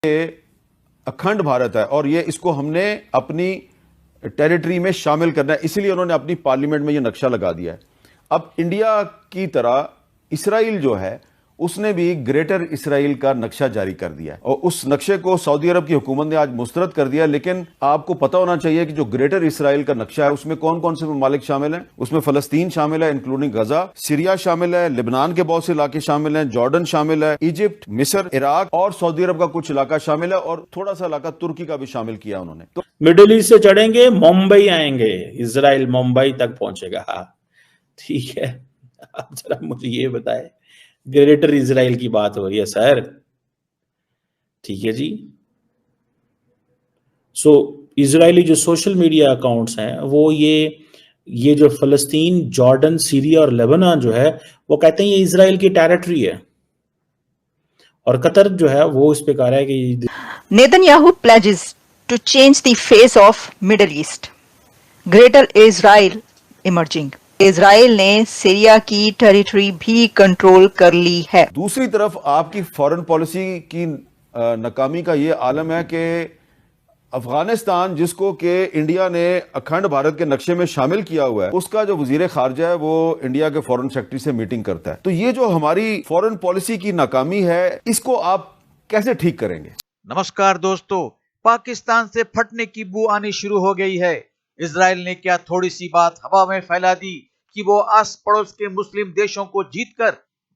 अखंड भारत है और ये इसको हमने अपनी टेरिटरी में शामिल करना है, इसीलिए उन्होंने अपनी पार्लियामेंट में ये नक्शा लगा दिया है। अब इंडिया की तरह इसराइल जो है उसने भी ग्रेटर इसराइल का नक्शा जारी कर दिया है और उस नक्शे को सऊदी अरब की हुकूमत ने आज मुस्तरद कर दिया। लेकिन आपको पता होना चाहिए कि जो ग्रेटर इसराइल का नक्शा है उसमें कौन कौन से ममालिक शामिल हैं। उसमें फलस्तीन शामिल है इंक्लूडिंग गजा, सीरिया शामिल है, लेबनान के बहुत से इलाके शामिल हैं, जॉर्डन शामिल है, इजिप्ट, मिस्र, इराक और सऊदी अरब का कुछ इलाका शामिल है और थोड़ा सा इलाका तुर्की का भी शामिल किया उन्होंने। तो मिडिल ईस्ट से चढ़ेंगे, मुंबई आएंगे, इसराइल मुंबई तक पहुंचेगा। हाँ ठीक है, अब जरा मुझे ये बताए, ग्रेटर इसराइल की बात हो रही है सर, ठीक है जी। सो इजरायली जो सोशल मीडिया अकाउंट्स हैं वो ये जो फलस्तीन, जॉर्डन, सीरिया और लेबनान जो है वो कहते हैं ये इजराइल की टेरिटरी है, और कतर जो है वो इस पे कह रहा है कि Netanyahu pledges to change the face of Middle East. Greater Israel emerging. Israel ने सीरिया की टेरिटरी भी कंट्रोल कर ली है। दूसरी तरफ आपकी फॉरेन पॉलिसी की नाकामी का ये आलम है कि अफगानिस्तान, जिसको कि इंडिया ने अखंड भारत के नक्शे में शामिल किया हुआ है, उसका जो वजीर खारजा है वो इंडिया के फॉरेन सेक्रेटरी से मीटिंग करता है। तो ये जो हमारी फॉरेन पॉलिसी की नाकामी है, इसको आप कैसे ठीक करेंगे? नमस्कार दोस्तों, पाकिस्तान से फटने की बू आनी शुरू हो गई है। इजराइल ने क्या थोड़ी सी बात हवा में फैला दी कि वो आस पड़ोस के मुस्लिम देशों को जीतकर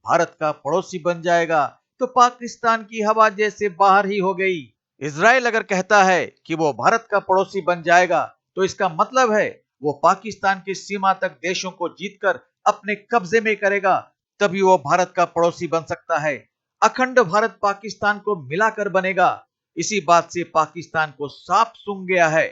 भारत का पड़ोसी बन जाएगा, तो पाकिस्तान की हवा जैसे बाहर ही हो गई। इजराइल अगर कहता है कि वो भारत का पड़ोसी बन जाएगा तो इसका मतलब है वो पाकिस्तान की सीमा तक देशों को जीतकर अपने कब्जे में करेगा, तभी वो भारत का पड़ोसी बन सकता है। अखंड भारत पाकिस्तान को मिलाकर बनेगा, इसी बात से पाकिस्तान को साफ सूंघ गया है।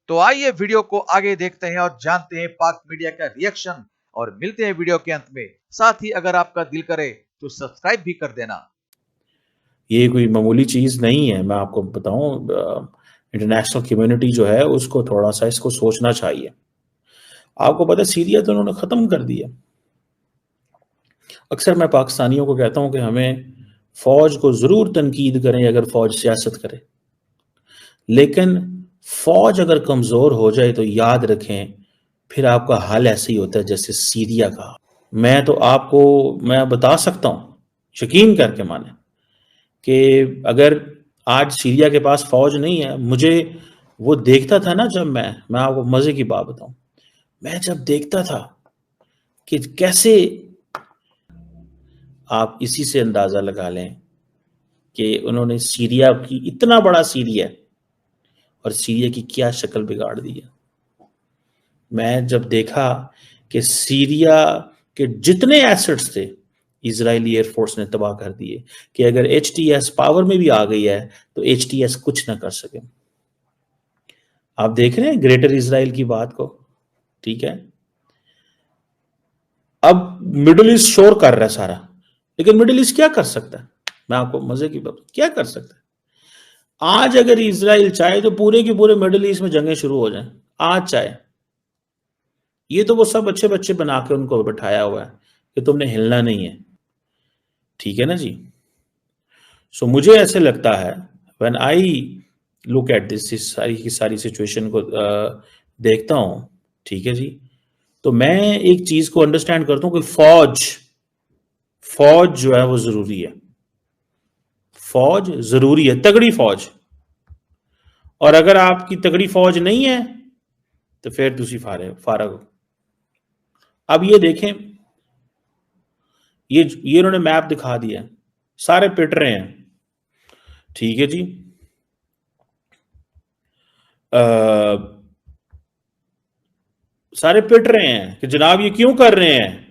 तो आइए वीडियो को आगे देखते हैं और जानते हैं पाक मीडिया का रिएक्शन, और मिलते हैं वीडियो के अंत में। साथ ही अगर आपका दिल करे तो सब्सक्राइब भी कर देना। ये कोई मामूली चीज नहीं है, मैं आपको बताऊं, इंटरनेशनल कम्युनिटी जो है उसको थोड़ा सा इसको सोचना चाहिए। आपको पता है सीरिया तो उन्होंने खत्म कर दिया। अक्सर मैं पाकिस्तानियों को कहता हूं कि हमें फौज को जरूर तनकीद करें अगर फौज सियासत करे, लेकिन फौज अगर कमजोर हो जाए तो याद रखें फिर आपका हाल ऐसे ही होता है जैसे सीरिया का। मैं बता सकता हूं, यकीन करके माने, कि अगर आज सीरिया के पास फौज नहीं है, मुझे वो देखता था ना, जब मैं आपको मजे की बात बताऊं, मैं जब देखता था कि कैसे, आप इसी से अंदाजा लगा लें कि उन्होंने सीरिया की, इतना बड़ा सीरिया और सीरिया की क्या शक्ल बिगाड़ दी है। मैं जब देखा कि सीरिया के जितने एसेट्स थे इजरायली एयरफोर्स ने तबाह कर दिए, कि अगर HTS पावर में भी आ गई है तो HTS कुछ ना कर सके। आप देख रहे हैं ग्रेटर इजराइल की बात को, ठीक है। अब मिडिल ईस्ट शोर कर रहा है सारा, लेकिन मिडिल ईस्ट क्या कर सकता है? मैं आपको मजे की बात, क्या कर सकता है? आज अगर इजराइल चाहे तो पूरे के पूरे मिडिल ईस्ट में जंगें शुरू हो जाएं, आज चाहे। ये तो वो सब अच्छे बच्चे बना के उनको बैठाया हुआ है कि तुमने हिलना नहीं है, ठीक है ना जी। सो मुझे ऐसे लगता है, when I look at this सारी की सारी सिचुएशन को देखता हूं, ठीक है जी, तो मैं एक चीज को अंडरस्टैंड करता हूं कि फौज जो है वो जरूरी है। फौज जरूरी है, तगड़ी फौज। और अगर आपकी तगड़ी फौज नहीं है तो फिर तुसी फारग हो। अब ये देखें, ये इन्होंने मैप दिखा दिया, सारे पिट रहे हैं, ठीक है जी। सारे पिट रहे हैं कि जनाब ये क्यों कर रहे हैं,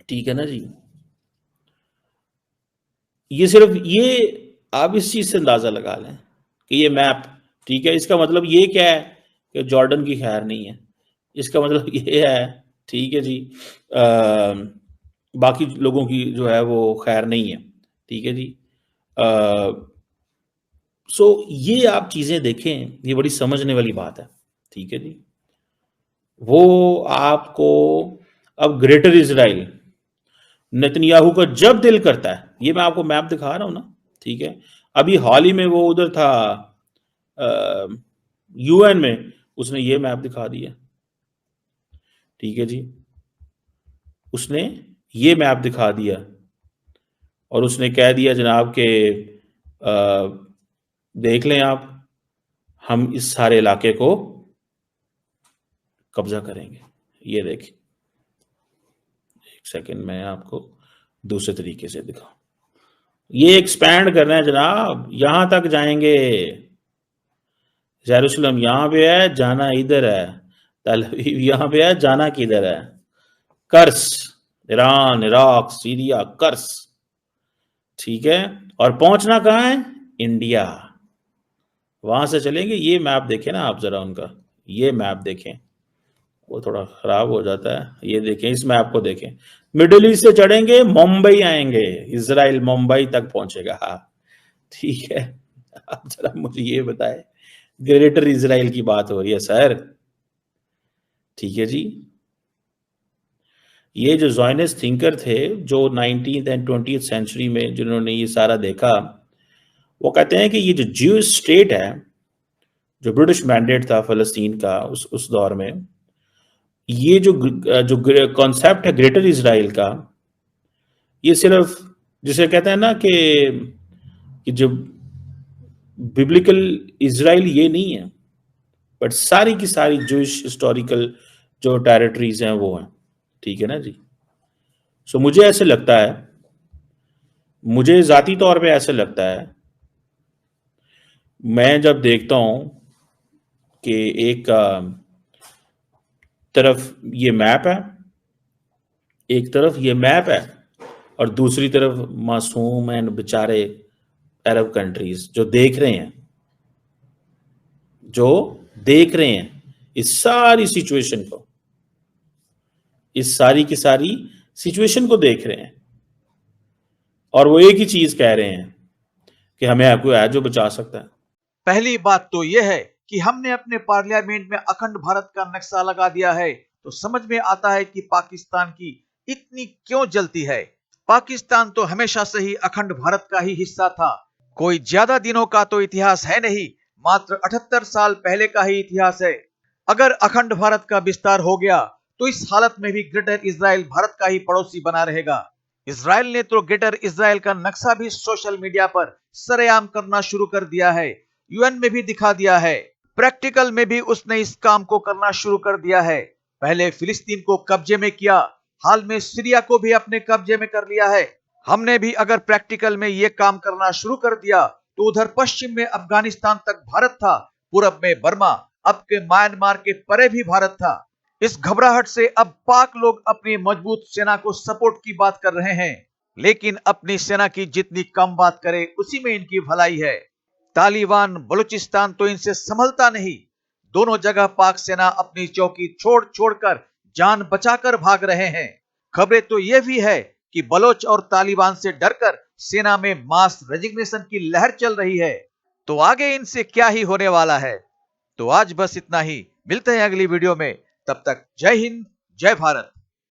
ठीक है ना जी। ये सिर्फ ये, आप इस चीज से अंदाजा लगा लें कि ये मैप, ठीक है, इसका मतलब ये क्या है कि जॉर्डन की खैर नहीं है। इसका मतलब ये है, ठीक है जी, बाकी लोगों की जो है वो खैर नहीं है, ठीक है जी। सो ये आप चीजें देखें, ये बड़ी समझने वाली बात है, ठीक है जी। वो आपको अब ग्रेटर इजराइल, नेतन्याहू का जब दिल करता है, ये मैं आपको मैप दिखा रहा हूं ना, ठीक है। अभी हाल ही में वो उधर था यूएन में, उसने ये मैप दिखा दिया, ठीक है जी। उसने ये मैप दिखा दिया और उसने कह दिया जनाब के देख लें आप, हम इस सारे इलाके को कब्जा करेंगे। ये देखिए, एक सेकंड में आपको दूसरे तरीके से दिखाऊं। ये एक्सपैंड करना है जनाब, यहां तक जाएंगे। जेरूसलम यहां पे है, जाना इधर है। तल अवीव यहां पे है, जाना किधर है? कर्स, ईरान, इराक, सीरिया, कर्स, ठीक है। और पहुंचना कहां है? इंडिया। वहां से चलेंगे। ये मैप देखें ना आप जरा उनका, ये मैप देखें, वो थोड़ा खराब हो जाता है। ये देखें, इस मैप को देखें। मिडिल ईस्ट से चढ़ेंगे, मुंबई आएंगे, इजराइल मुंबई तक पहुंचेगा, ठीक है। आप जरा मुझे ये बताएं, ग्रेटर इजराइल की बात हो रही है सर, ठीक है जी। ये जो ज़ायनिस्ट थिंकर थे जो 19th एंड 20th सेंचुरी में जिन्होंने ये सारा देखा, वो कहते हैं कि ये जो ज्यूइश स्टेट है, जो ब्रिटिश मैंडेट था फ़लस्तीन का उस दौर में, ये जो कॉन्सेप्ट है ग्रेटर इजराइल का, ये सिर्फ जिसे कहते हैं ना कि जो बिब्लिकल इजराइल ये नहीं है, बट सारी की सारी ज्यूइश हिस्टोरिकल जो टेरिटरीज हैं वो हैं, ठीक है ना जी। सो मुझे ऐसे लगता है, मुझे जाती तौर पे ऐसे लगता है, मैं जब देखता हूं कि एक तरफ ये मैप है, एक तरफ ये मैप है और दूसरी तरफ मासूम एंड बेचारे अरब कंट्रीज जो देख रहे हैं, इस सारी सिचुएशन को, इस सारी की सारी सिचुएशन को देख रहे हैं और वो एक ही चीज कह रहे हैं कि हमें आपको है जो बचा सकता है। पहली बात तो यह है कि हमने अपने पार्लियामेंट में अखंड भारत का नक्शा लगा दिया है, तो समझ में आता है कि पाकिस्तान की इतनी क्यों जलती है। पाकिस्तान तो हमेशा से ही अखंड भारत का ही हिस्सा था। कोई ज्यादा दिनों का तो इतिहास है नहीं, मात्र 78 साल पहले का ही इतिहास है। अगर अखंड भारत का विस्तार हो गया तो इस हालत में भी ग्रेटर इजराइल भारत का ही पड़ोसी बना रहेगा। इजराइल ने तो ग्रेटर इजराइल का नक्शा भी सोशल मीडिया पर सरेआम करना शुरू कर दिया है, यूएन में भी दिखा दिया है, प्रैक्टिकल में भी उसने इस काम को करना शुरू कर दिया है। पहले फिलिस्तीन को कब्जे में किया, हाल में सीरिया को भी अपने कब्जे में कर लिया है। हमने भी अगर प्रैक्टिकल में ये काम करना शुरू कर दिया तो उधर पश्चिम में अफगानिस्तान तक भारत था, पूरब में बर्मा, अब के म्यांमार के परे भी भारत था। इस घबराहट से अब पाक लोग अपनी मजबूत सेना को सपोर्ट की बात कर रहे हैं, लेकिन अपनी सेना की जितनी कम बात करे उसी में इनकी भलाई है। तालिबान बलूचिस्तान तो इनसे संभलता नहीं। दोनों जगह पाक सेना अपनी चौकी छोड़ छोड़कर जान बचाकर भाग रहे हैं। खबरें तो यह भी है कि बलोच और तालिबान से डरकर सेना में मास रेजिग्नेशन की लहर चल रही है। तो आगे इनसे क्या ही होने वाला है। तो आज बस इतना ही, मिलते हैं अगली वीडियो में, तब तक जय हिंद, जय भारत।